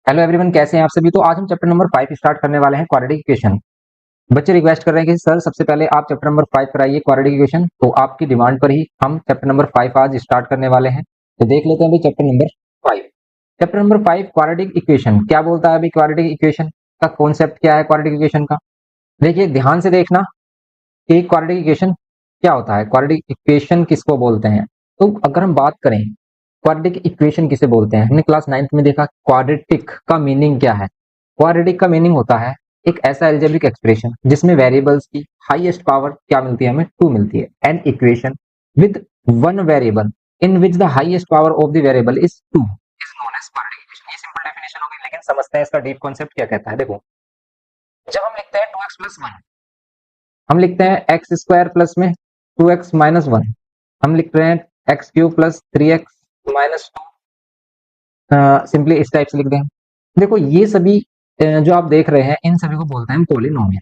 Hello everyone, कैसे हैं आप सभी। तो आज हम चैप्टर नंबर 5 स्टार्ट करने वाले हैं, क्वाड्रेटिक इक्वेशन। बच्चे रिक्वेस्ट कर रहे हैं कि सर सबसे पहले आप चैप्टर नंबर 5 कराइए क्वाड्रेटिक इक्वेशन। तो आपकी डिमांड पर ही हम चैप्टर नंबर 5 आज स्टार्ट करने वाले हैं। तो देख लेते हैं अभी chapter number 5। Chapter number 5 quadratic equation क्या बोलता है। अभी क्वाड्रेटिक इक्वेशन का कॉन्सेप्ट क्या है क्वाड्रेटिक इक्वेशन का, देखिए ध्यान से देखना कि क्वाड्रेटिक इक्वेशन क्या होता है, क्वाड्रेटिक इक्वेशन किसको बोलते हैं। तो अगर हम बात करें क्वाड्रेटिक इक्वेशन किसे बोलते हैं, हमने क्लास 9th में देखा क्वाड्रेटिक का मीनिंग क्या है। क्वाड्रेटिक का मीनिंग होता है एक ऐसा एल्जेब्रिक एक्सप्रेशन जिसमें वेरिएबल्स की हाईएस्ट पावर क्या मिलती है, हमें 2 मिलती है। And equation with one variable in which the highest power of the variable is 2 is known as quadratic equation. ये सिंपल डेफिनेशन हो गई, लेकिन समझते हैं इसका डीप कॉन्सेप्ट क्या कहता है। देखो, जब हम लिखते हैं 2x प्लस 1, हम लिखते हैं एक्स स्क्वायर प्लस में 2x माइनस 1, हम लिख रहे हैं x cube plus 3x minus 2, simply इस टाइप से लिख दें। देखो ये सभी जो आप देख रहे हैं इन सभी को बोलते हैं पॉलिनोमियल।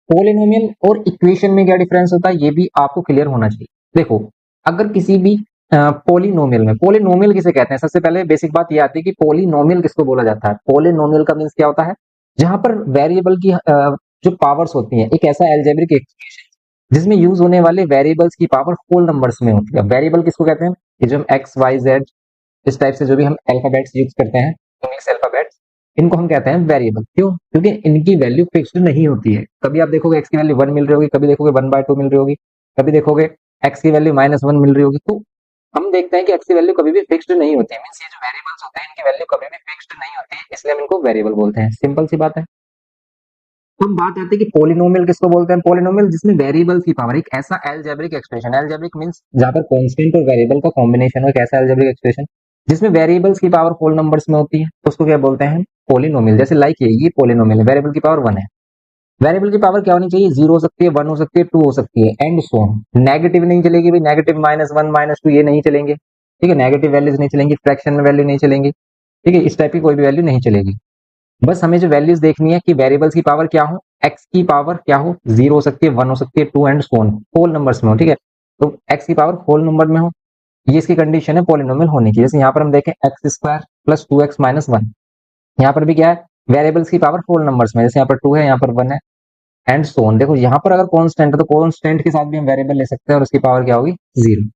पॉलिनोमियल और इक्वेशन में क्या डिफरेंस होता है ये भी आपको क्लियर होना चाहिए। देखो, अगर किसी भी पॉलिनोमियल में, पॉलिनोमियल किसे कहते हैं, सबसे पहले बेसिक बात ये आती है कि पॉलिनोमियल किसको बोला जाता है। पॉलिनोमियल का मीन्स क्या होता है, जहां पर वेरिएबल की जो पावर्स होती हैं, एक ऐसा एल्जेब्रिक एक्सप्रेशन जिसमें यूज होने वाले वेरिएबल्स की पावर होल नंबर्स में होती है। वेरिएबल किसको कहते हैं, कि जो हम एक्स वाई जेड इस टाइप से जो भी हम अल्फाबेट्स यूज करते हैं, इंग्लिश अल्फाबेट्स, इनको हम कहते हैं वेरिएबल। क्यों? क्योंकि इनकी वैल्यू फिक्स्ड नहीं होती है। कभी आप देखोगे एक्स की वैल्यू 1 मिल रही होगी, कभी देखोगे 1/2 मिल रही होगी, कभी देखोगे एक्स की वैल्यू -1 मिल रही होगी। तो हम देखते हैं कि एक्स की वैल्यू कभी भी फिक्स्ड नहीं होती है। मींस ये जो वेरिएबल्स होते हैं इनकी वैल्यू कभी भी फिक्स्ड नहीं होती है, इसलिए हम इनको वेरिएबल बोलते हैं। सिंपल सी बात है। तो हम बात आती है कि पॉलिनोमियल किसको बोलते हैं। पॉलिनोमियल जिसमें वेरिएबल्स की पावर, एक ऐसा एल्जेब्रिक एक्सप्रेशन, एल्जेब्रिक मींस जहां पर कांस्टेंट और वेरिएबल का कॉम्बिनेशन हो, एक ऐसा एल्जेब्रिक एक्सप्रेशन जिसमें वेरिएबल्स की पावर होल नंबर्स में होती है, तो उसको क्या बोलते हैं, पॉलिनोमियल। जैसे लाइक ये पॉलिनोमियल है, वेरिएबल की पावर 1 है। वेरिएबल की पावर क्या होनी चाहिए, 0 हो सकती है, 1 हो सकती है, 2 हो सकती है, एंड सो ऑन। नेगेटिव नहीं चलेगी भाई, नेगेटिव -1 -2 ये नहीं चलेंगे, ठीक है। नेगेटिव वैल्यूज नहीं चलेंगी, फ्रैक्शन में वैल्यू नहीं चलेंगी, ठीक है। इस टाइप की कोई भी वैल्यू नहीं चलेगी। बस हमें जो वैल्यूज देखनी है कि वेरिएबल्स की पावर क्या हो, एक्स की पावर क्या हो, 0 हो सकती है, 1 हो सकती है, 2 and so on, whole numbers में हो, ठीक है। तो एक्स की पावर होल नंबर में हो, ये इसकी कंडीशन है पॉलिनोमियल होने की। जैसे यहाँ पर हम देखें x square plus 2x minus 1, यहाँ पर भी क्या है, वेरिएबल्स की पावर होल नंबर्स में, जैसे यहाँ पर 2 है, यहाँ पर 1 है, एंड सो ऑन। देखो यहाँ पर अगर कांस्टेंट है तो कांस्टेंट के साथ भी हम वेरिएबल ले सकते हैं और उसकी पावर क्या होगी, 0।